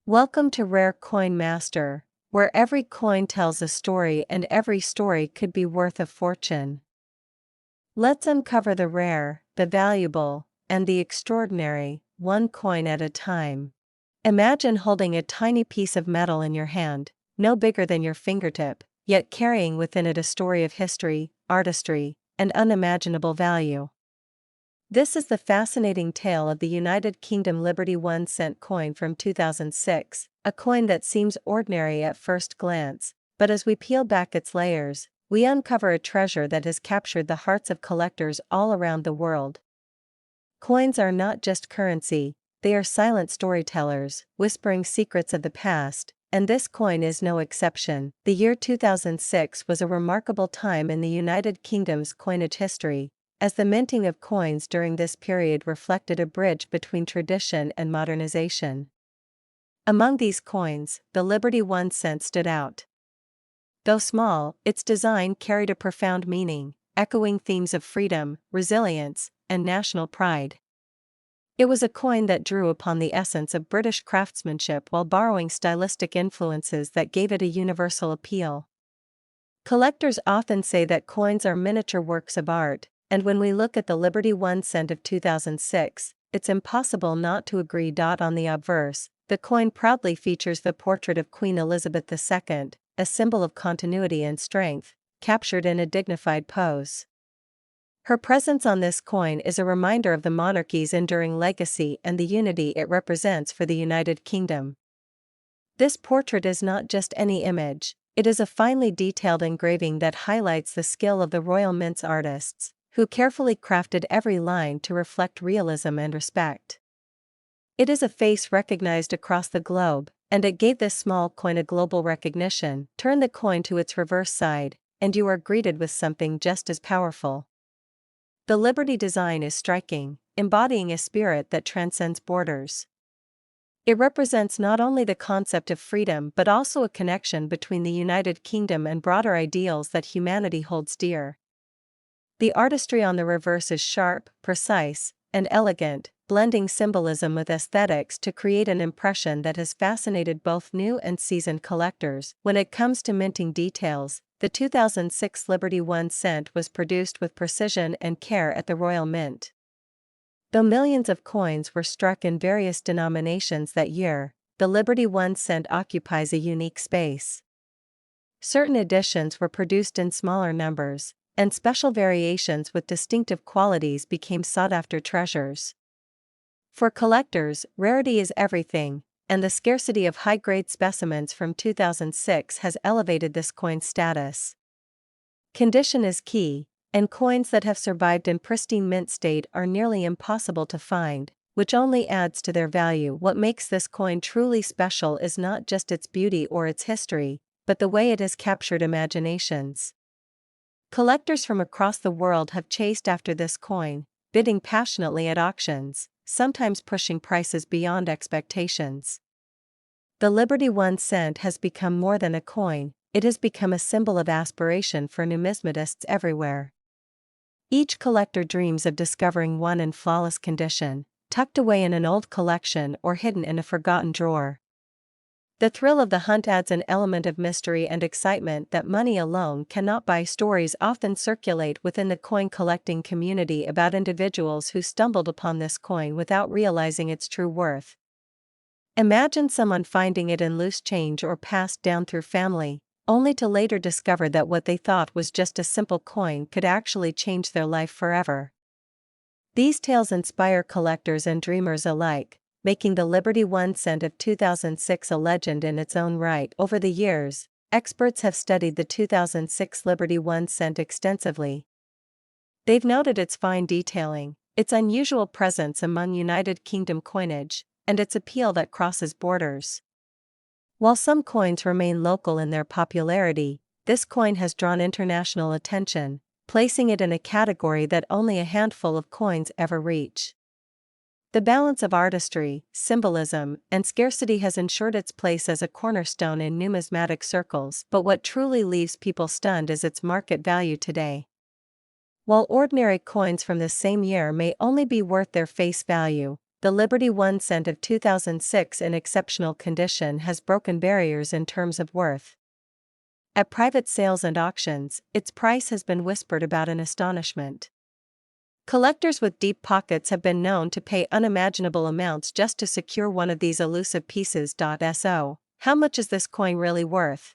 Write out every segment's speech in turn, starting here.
Welcome to Rare Coin Master, where every coin tells a story and every story could be worth a fortune. Let's uncover the rare, the valuable, and the extraordinary, one coin at a time. Imagine holding a tiny piece of metal in your hand, no bigger than your fingertip, yet carrying within it a story of history, artistry, and unimaginable value. This is the fascinating tale of the United Kingdom Liberty 1 cent coin from 2006, a coin that seems ordinary at first glance, but as we peel back its layers, we uncover a treasure that has captured the hearts of collectors all around the world. Coins are not just currency, they are silent storytellers, whispering secrets of the past, and this coin is no exception. The year 2006 was a remarkable time in the United Kingdom's coinage history, as the minting of coins during this period reflected a bridge between tradition and modernization. Among these coins, the Liberty 1 cent stood out. Though small, its design carried a profound meaning, echoing themes of freedom, resilience, and national pride. It was a coin that drew upon the essence of British craftsmanship while borrowing stylistic influences that gave it a universal appeal. Collectors often say that coins are miniature works of art, and when we look at the Liberty 1 cent of 2006, it's impossible not to agree. On the obverse, the coin proudly features the portrait of Queen Elizabeth II, a symbol of continuity and strength, captured in a dignified pose. Her presence on this coin is a reminder of the monarchy's enduring legacy and the unity it represents for the United Kingdom. This portrait is not just any image, it is a finely detailed engraving that highlights the skill of the Royal Mint's artists, who carefully crafted every line to reflect realism and respect. It is a face recognized across the globe, and it gave this small coin a global recognition. Turn the coin to its reverse side, and you are greeted with something just as powerful. The Liberty design is striking, embodying a spirit that transcends borders. It represents not only the concept of freedom but also a connection between the United Kingdom and broader ideals that humanity holds dear. The artistry on the reverse is sharp, precise, and elegant, blending symbolism with aesthetics to create an impression that has fascinated both new and seasoned collectors. When it comes to minting details, the 2006 Liberty 1 cent was produced with precision and care at the Royal Mint. Though millions of coins were struck in various denominations that year, the Liberty 1 cent occupies a unique space. Certain editions were produced in smaller numbers, and special variations with distinctive qualities became sought-after treasures. For collectors, rarity is everything, and the scarcity of high-grade specimens from 2006 has elevated this coin's status. Condition is key, and coins that have survived in pristine mint state are nearly impossible to find, which only adds to their value. What makes this coin truly special is not just its beauty or its history, but the way it has captured imaginations. Collectors from across the world have chased after this coin, bidding passionately at auctions, sometimes pushing prices beyond expectations. The Liberty 1 cent has become more than a coin, it has become a symbol of aspiration for numismatists everywhere. Each collector dreams of discovering one in flawless condition, tucked away in an old collection or hidden in a forgotten drawer. The thrill of the hunt adds an element of mystery and excitement that money alone cannot buy. Stories often circulate within the coin collecting community about individuals who stumbled upon this coin without realizing its true worth. Imagine someone finding it in loose change or passed down through family, only to later discover that what they thought was just a simple coin could actually change their life forever. These tales inspire collectors and dreamers alike, making the Liberty 1 cent of 2006 a legend in its own right. Over the years, experts have studied the 2006 Liberty 1 cent extensively. They've noted its fine detailing, its unusual presence among United Kingdom coinage, and its appeal that crosses borders. While some coins remain local in their popularity, this coin has drawn international attention, placing it in a category that only a handful of coins ever reach. The balance of artistry, symbolism, and scarcity has ensured its place as a cornerstone in numismatic circles, but what truly leaves people stunned is its market value today. While ordinary coins from this same year may only be worth their face value, the Liberty 1 cent of 2006 in exceptional condition has broken barriers in terms of worth. At private sales and auctions, its price has been whispered about in astonishment. Collectors with deep pockets have been known to pay unimaginable amounts just to secure one of these elusive pieces. So, how much is this coin really worth?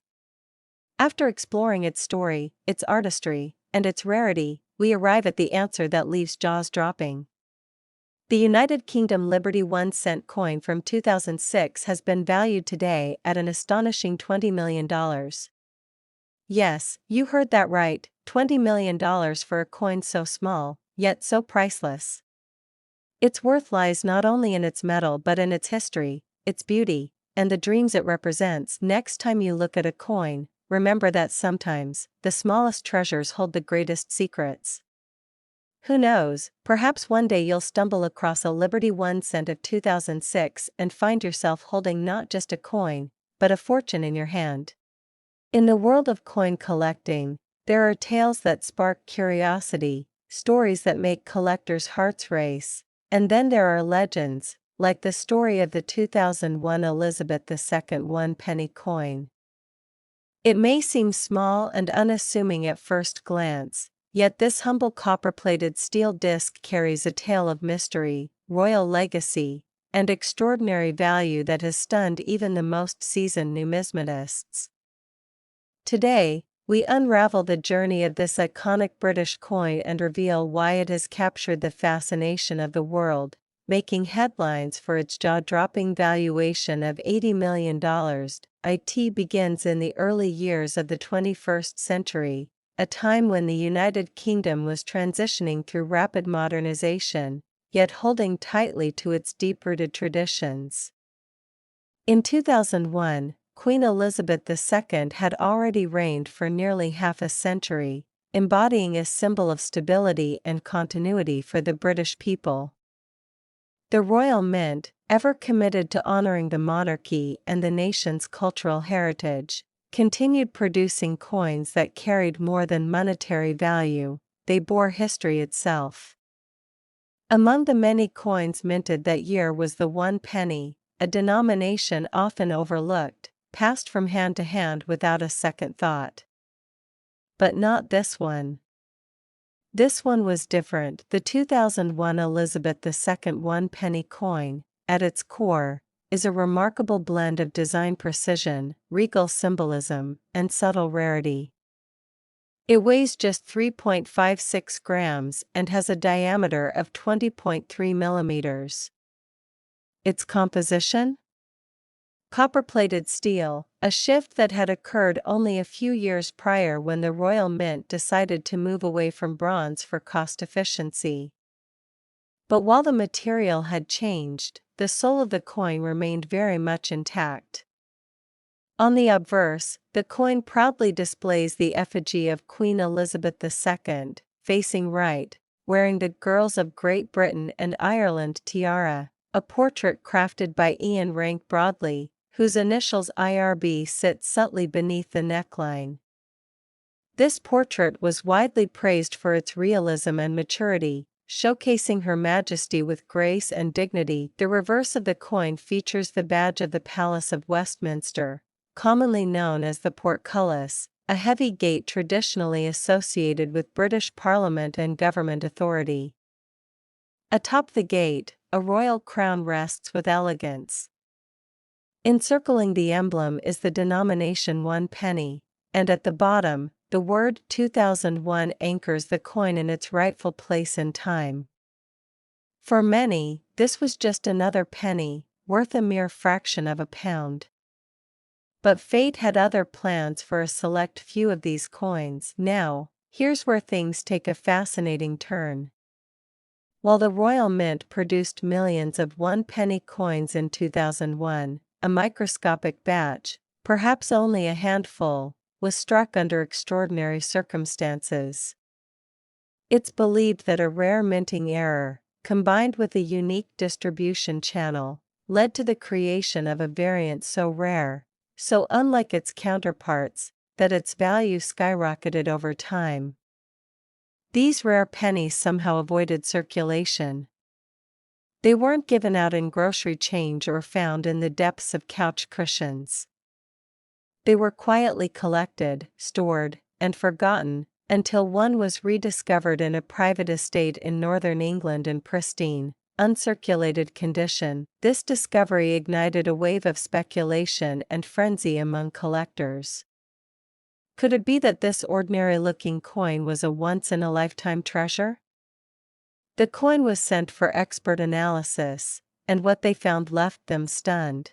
After exploring its story, its artistry, and its rarity, we arrive at the answer that leaves jaws dropping. The United Kingdom Liberty 1 cent coin from 2006 has been valued today at an astonishing $20 million. Yes, you heard that right, $20 million for a coin so small, yet so priceless. Its worth lies not only in its metal but in its history, its beauty, and the dreams it represents. Next time you look at a coin, remember that sometimes, the smallest treasures hold the greatest secrets. Who knows, perhaps one day you'll stumble across a Liberty 1 cent of 2006 and find yourself holding not just a coin, but a fortune in your hand. In the world of coin collecting, there are tales that spark curiosity, stories that make collectors' hearts race, and then there are legends, like the story of the 2001 Elizabeth II 1-penny coin. It may seem small and unassuming at first glance, yet this humble copper-plated steel disc carries a tale of mystery, royal legacy, and extraordinary value that has stunned even the most seasoned numismatists. Today, we unravel the journey of this iconic British coin and reveal why it has captured the fascination of the world, making headlines for its jaw-dropping valuation of $80 million. It begins in the early years of the 21st century, a time when the United Kingdom was transitioning through rapid modernization, yet holding tightly to its deep-rooted traditions. In 2001, Queen Elizabeth II had already reigned for nearly half a century, embodying a symbol of stability and continuity for the British people. The Royal Mint, ever committed to honoring the monarchy and the nation's cultural heritage, continued producing coins that carried more than monetary value, they bore history itself. Among the many coins minted that year was the 1 penny, a denomination often overlooked, passed from hand to hand without a second thought. But not this one. This one was different. The 2001 Elizabeth II 1-penny coin, at its core, is a remarkable blend of design precision, regal symbolism, and subtle rarity. It weighs just 3.56 grams and has a diameter of 20.3 millimeters. Its composition? Copper-plated steel, a shift that had occurred only a few years prior when the Royal Mint decided to move away from bronze for cost efficiency. But while the material had changed, the soul of the coin remained very much intact. On the obverse, the coin proudly displays the effigy of Queen Elizabeth II, facing right, wearing the Girls of Great Britain and Ireland tiara, a portrait crafted by Ian Rank Broadley, whose initials IRB sit subtly beneath the neckline. This portrait was widely praised for its realism and maturity, showcasing Her Majesty with grace and dignity. The reverse of the coin features the badge of the Palace of Westminster, commonly known as the portcullis, a heavy gate traditionally associated with British Parliament and government authority. Atop the gate, a royal crown rests with elegance. Encircling the emblem is the denomination 1 penny, and at the bottom, the word 2001 anchors the coin in its rightful place in time. For many, this was just another penny, worth a mere fraction of a pound. But fate had other plans for a select few of these coins. Now, here's where things take a fascinating turn. While the Royal Mint produced millions of 1-penny coins in 2001, a microscopic batch, perhaps only a handful, was struck under extraordinary circumstances. It's believed that a rare minting error, combined with a unique distribution channel, led to the creation of a variant so rare, so unlike its counterparts, that its value skyrocketed over time. These rare pennies somehow avoided circulation. They weren't given out in grocery change or found in the depths of couch cushions. They were quietly collected, stored, and forgotten, until one was rediscovered in a private estate in northern England in pristine, uncirculated condition. This discovery ignited a wave of speculation and frenzy among collectors. Could it be that this ordinary-looking coin was a once-in-a-lifetime treasure? The coin was sent for expert analysis, and what they found left them stunned.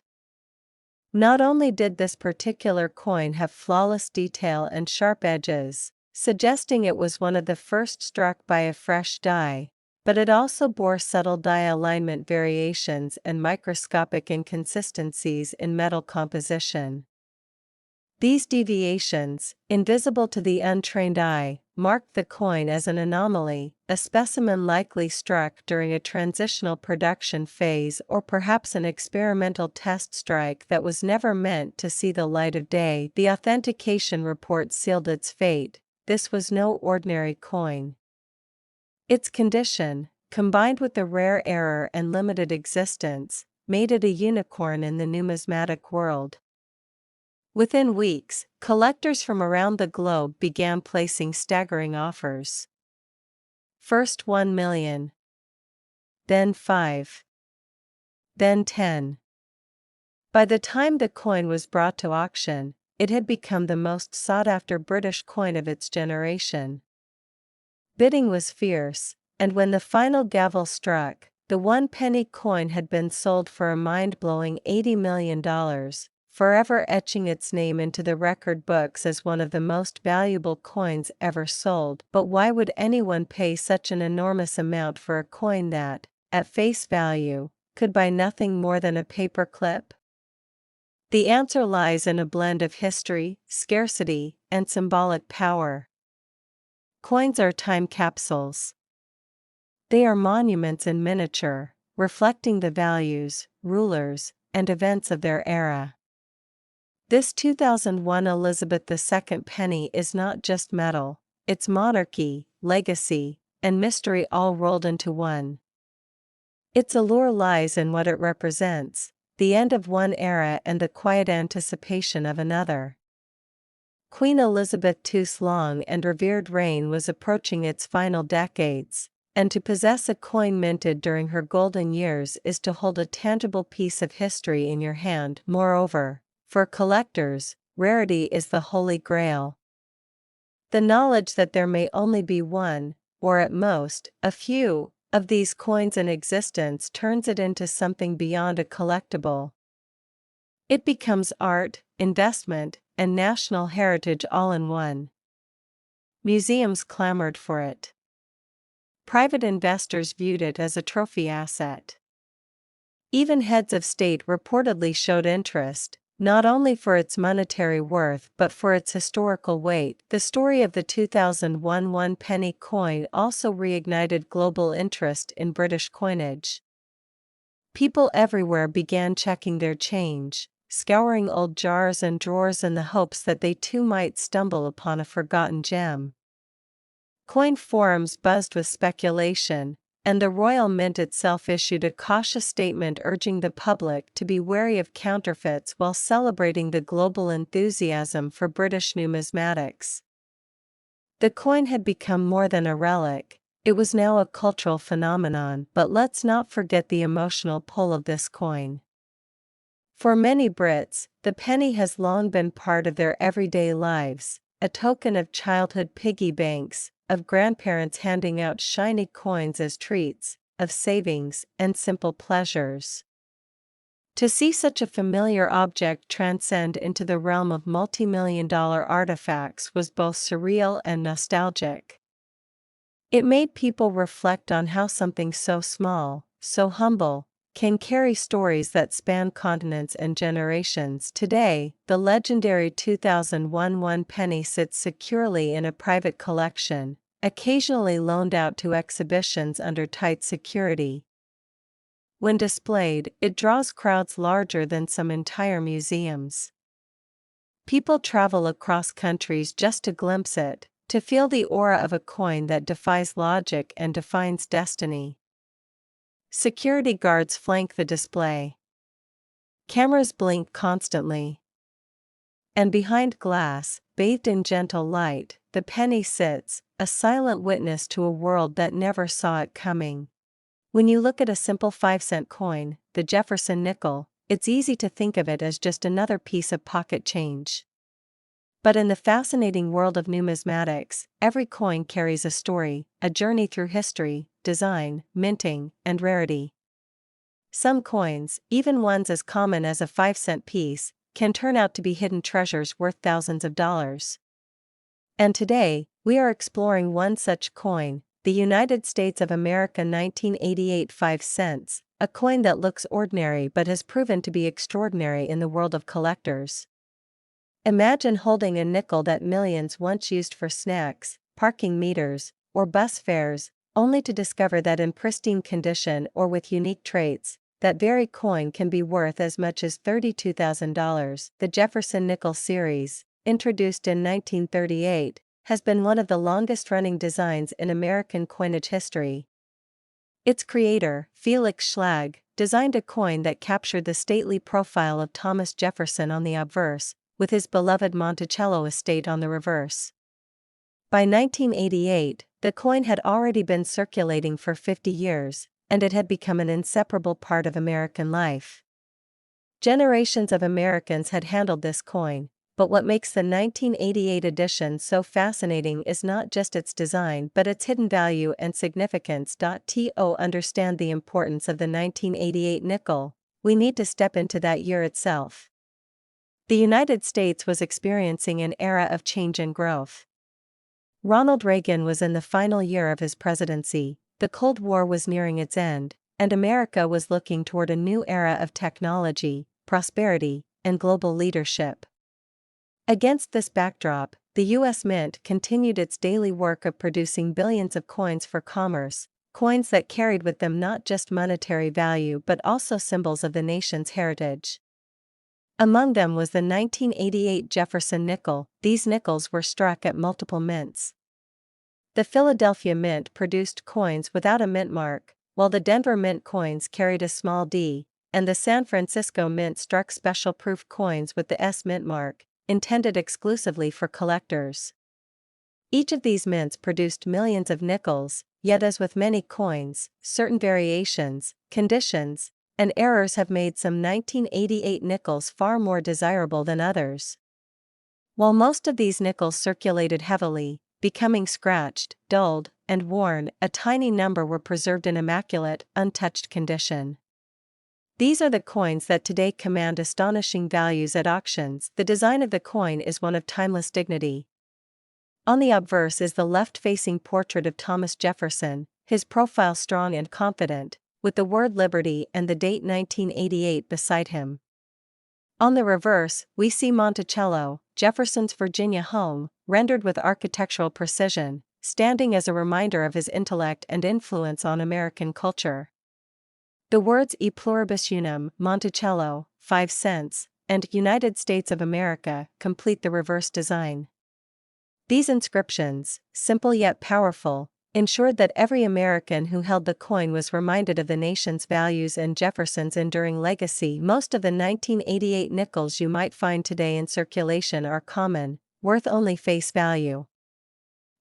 Not only did this particular coin have flawless detail and sharp edges, suggesting it was one of the first struck by a fresh die, but it also bore subtle die alignment variations and microscopic inconsistencies in metal composition. These deviations, invisible to the untrained eye, marked the coin as an anomaly, a specimen likely struck during a transitional production phase or perhaps an experimental test strike that was never meant to see the light of day. The authentication report sealed its fate. This was no ordinary coin. Its condition, combined with the rare error and limited existence, made it a unicorn in the numismatic world. Within weeks, collectors from around the globe began placing staggering offers. First 1 million. Then 5. Then 10. By the time the coin was brought to auction, it had become the most sought-after British coin of its generation. Bidding was fierce, and when the final gavel struck, the 1-penny coin had been sold for a mind-blowing $80 million. Forever etching its name into the record books as one of the most valuable coins ever sold. But why would anyone pay such an enormous amount for a coin that, at face value, could buy nothing more than a paperclip? The answer lies in a blend of history, scarcity, and symbolic power. Coins are time capsules. They are monuments in miniature, reflecting the values, rulers, and events of their era. This 2001 Elizabeth II penny is not just metal, it's monarchy, legacy, and mystery all rolled into one. Its allure lies in what it represents, the end of one era and the quiet anticipation of another. Queen Elizabeth II's long and revered reign was approaching its final decades, and to possess a coin minted during her golden years is to hold a tangible piece of history in your hand. Moreover, for collectors, rarity is the holy grail. The knowledge that there may only be one, or at most, a few, of these coins in existence turns it into something beyond a collectible. It becomes art, investment, and national heritage all in one. Museums clamored for it. Private investors viewed it as a trophy asset. Even heads of state reportedly showed interest, not only for its monetary worth but for its historical weight. The story of the 2001 1-penny coin also reignited global interest in British coinage. People everywhere began checking their change, scouring old jars and drawers in the hopes that they too might stumble upon a forgotten gem. Coin forums buzzed with speculation, and the Royal Mint itself issued a cautious statement urging the public to be wary of counterfeits while celebrating the global enthusiasm for British numismatics. The coin had become more than a relic, it was now a cultural phenomenon. But let's not forget the emotional pull of this coin. For many Brits, the penny has long been part of their everyday lives, a token of childhood piggy banks, of grandparents handing out shiny coins as treats, of savings and simple pleasures. To see such a familiar object transcend into the realm of multi-million-dollar artifacts was both surreal and nostalgic. It made people reflect on how something so small, so humble, can carry stories that span continents and generations. Today, the legendary 2001 1-penny sits securely in a private collection, occasionally loaned out to exhibitions under tight security. When displayed, it draws crowds larger than some entire museums. People travel across countries just to glimpse it, to feel the aura of a coin that defies logic and defines destiny. Security guards flank the display. Cameras blink constantly. And behind glass, bathed in gentle light, the penny sits, a silent witness to a world that never saw it coming. When you look at a simple 5-cent coin, the Jefferson Nickel, it's easy to think of it as just another piece of pocket change. But in the fascinating world of numismatics, every coin carries a story, a journey through history, design, minting, and rarity. Some coins, even ones as common as a 5-cent piece, can turn out to be hidden treasures worth thousands of dollars. And today, we are exploring one such coin, the United States of America 1988 5 cents, a coin that looks ordinary but has proven to be extraordinary in the world of collectors. Imagine holding a nickel that millions once used for snacks, parking meters, or bus fares, only to discover that in pristine condition or with unique traits, that very coin can be worth as much as $32,000. The Jefferson Nickel series, introduced in 1938, has been one of the longest-running designs in American coinage history. Its creator, Felix Schlag, designed a coin that captured the stately profile of Thomas Jefferson on the obverse, with his beloved Monticello estate on the reverse. By 1988, the coin had already been circulating for 50 years, and it had become an inseparable part of American life. Generations of Americans had handled this coin, but what makes the 1988 edition so fascinating is not just its design but its hidden value and significance. To understand the importance of the 1988 nickel, we need to step into that year itself. The United States was experiencing an era of change and growth. Ronald Reagan was in the final year of his presidency, the Cold War was nearing its end, and America was looking toward a new era of technology, prosperity, and global leadership. Against this backdrop, the U.S. Mint continued its daily work of producing billions of coins for commerce, coins that carried with them not just monetary value but also symbols of the nation's heritage. Among them was the 1988 Jefferson Nickel. These nickels were struck at multiple mints. The Philadelphia Mint produced coins without a mint mark, while the Denver Mint coins carried a small d, and the San Francisco Mint struck special proof coins with the S mint mark, intended exclusively for collectors. Each of these mints produced millions of nickels, yet as with many coins, certain variations, conditions, and errors have made some 1988 nickels far more desirable than others. While most of these nickels circulated heavily, becoming scratched, dulled, and worn, a tiny number were preserved in immaculate, untouched condition. These are the coins that today command astonishing values at auctions. The design of the coin is one of timeless dignity. On the obverse is the left-facing portrait of Thomas Jefferson, his profile strong and confident, with the word Liberty and the date 1988 beside him. On the reverse, we see Monticello, Jefferson's Virginia home, rendered with architectural precision, standing as a reminder of his intellect and influence on American culture. The words E pluribus unum, Monticello, 5 cents, and United States of America complete the reverse design. These inscriptions, simple yet powerful, ensured that every American who held the coin was reminded of the nation's values and Jefferson's enduring legacy. Most of the 1988 nickels you might find today in circulation are common, worth only face value.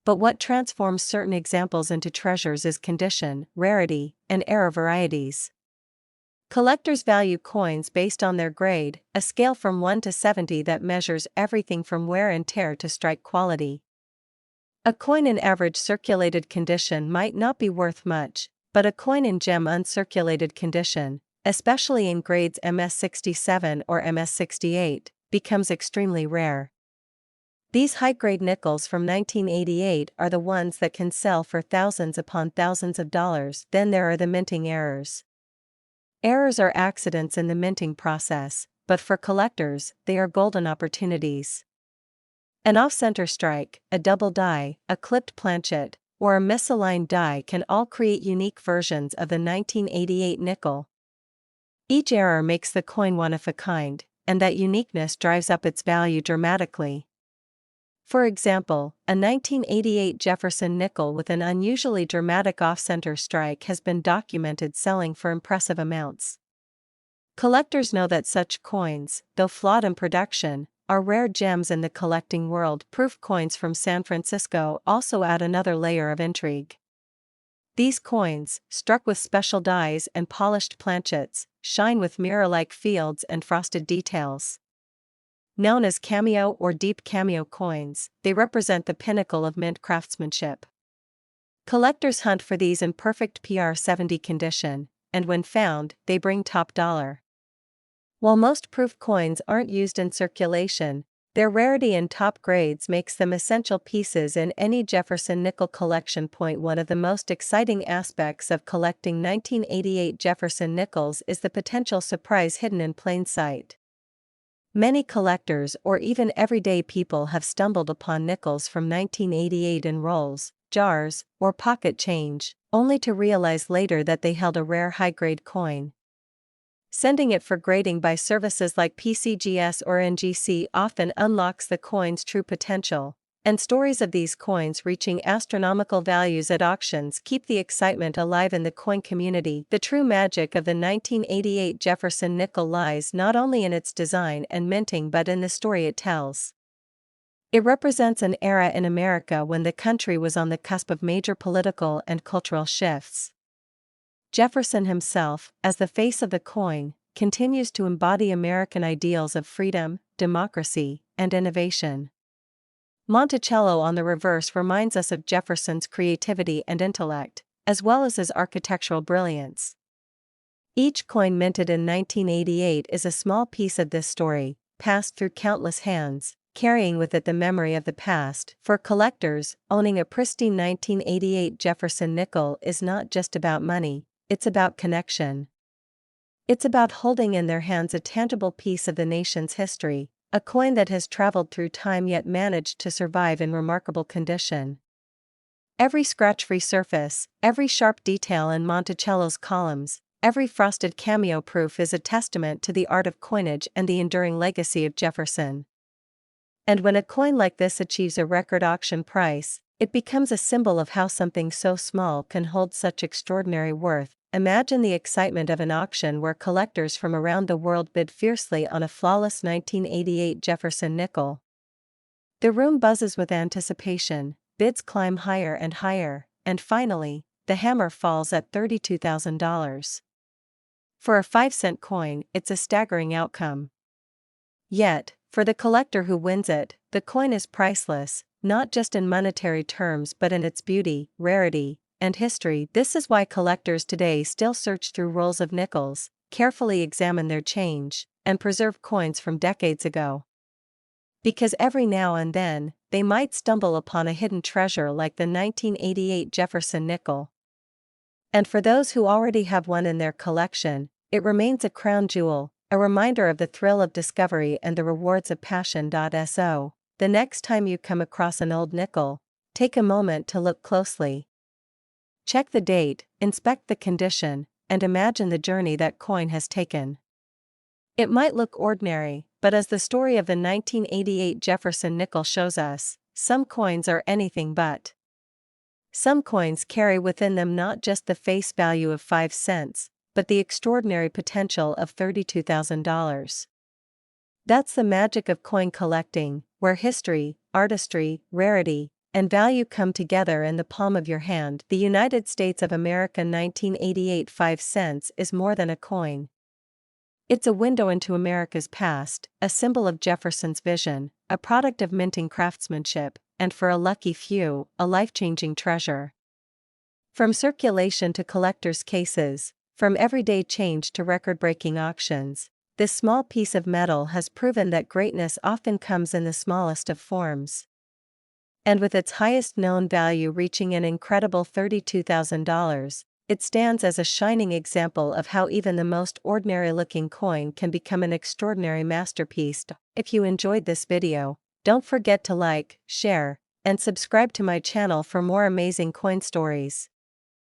But what transforms certain examples into treasures is condition, rarity, and error varieties. Collectors value coins based on their grade, a scale from 1 to 70 that measures everything from wear and tear to strike quality. A coin in average circulated condition might not be worth much, but a coin in gem uncirculated condition, especially in grades MS67 or MS68, becomes extremely rare. These high-grade nickels from 1988 are the ones that can sell for thousands upon thousands of dollars. Then there are the minting errors. Errors are accidents in the minting process, but for collectors, they are golden opportunities. An off-center strike, a double die, a clipped planchet, or a misaligned die can all create unique versions of the 1988 nickel. Each error makes the coin one of a kind, and that uniqueness drives up its value dramatically. For example, a 1988 Jefferson nickel with an unusually dramatic off-center strike has been documented selling for impressive amounts. Collectors know that such coins, though flawed in production, are rare gems in the collecting world. Proof coins from San Francisco also add another layer of intrigue. These coins, struck with special dies and polished planchets, shine with mirror-like fields and frosted details. Known as cameo or deep cameo coins, they represent the pinnacle of mint craftsmanship. Collectors hunt for these in perfect PR-70 condition, and when found, they bring top dollar. While most proof coins aren't used in circulation, their rarity and top grades makes them essential pieces in any Jefferson nickel collection. One of the most exciting aspects of collecting 1988 Jefferson nickels is the potential surprise hidden in plain sight. Many collectors or even everyday people have stumbled upon nickels from 1988 in rolls, jars, or pocket change, only to realize later that they held a rare high-grade coin. Sending it for grading by services like PCGS or NGC often unlocks the coin's true potential, and stories of these coins reaching astronomical values at auctions keep the excitement alive in the coin community. The true magic of the 1988 Jefferson nickel lies not only in its design and minting but in the story it tells. It represents an era in America when the country was on the cusp of major political and cultural shifts. Jefferson himself, as the face of the coin, continues to embody American ideals of freedom, democracy, and innovation. Monticello on the reverse reminds us of Jefferson's creativity and intellect, as well as his architectural brilliance. Each coin minted in 1988 is a small piece of this story, passed through countless hands, carrying with it the memory of the past. For collectors, owning a pristine 1988 Jefferson nickel is not just about money. It's about connection. It's about holding in their hands a tangible piece of the nation's history, a coin that has traveled through time yet managed to survive in remarkable condition. Every scratch-free surface, every sharp detail in Monticello's columns, every frosted cameo proof is a testament to the art of coinage and the enduring legacy of Jefferson. And when a coin like this achieves a record auction price, it becomes a symbol of how something so small can hold such extraordinary worth. Imagine the excitement of an auction where collectors from around the world bid fiercely on a flawless 1988 Jefferson nickel. The room buzzes with anticipation, bids climb higher and higher, and finally, the hammer falls at $32,000. For a 5-cent coin, it's a staggering outcome. Yet, for the collector who wins it, the coin is priceless, not just in monetary terms but in its beauty, rarity, and history. This is why collectors today still search through rolls of nickels, carefully examine their change, and preserve coins from decades ago. Because every now and then, they might stumble upon a hidden treasure like the 1988 Jefferson nickel. And for those who already have one in their collection, it remains a crown jewel, a reminder of the thrill of discovery and the rewards of passion. So, the next time you come across an old nickel, take a moment to look closely. Check the date, inspect the condition, and imagine the journey that coin has taken. It might look ordinary, but as the story of the 1988 Jefferson nickel shows us, some coins are anything but. Some coins carry within them not just the face value of 5 cents, but the extraordinary potential of $32,000. That's the magic of coin collecting, where history, artistry, rarity, and value come together in the palm of your hand. The United States of America 1988 5 cents is more than a coin. It's a window into America's past, a symbol of Jefferson's vision, a product of minting craftsmanship, and for a lucky few, a life-changing treasure. From circulation to collectors' cases, from everyday change to record-breaking auctions, this small piece of metal has proven that greatness often comes in the smallest of forms. And with its highest known value reaching an incredible $32,000, it stands as a shining example of how even the most ordinary-looking coin can become an extraordinary masterpiece. If you enjoyed this video, don't forget to like, share, and subscribe to my channel for more amazing coin stories.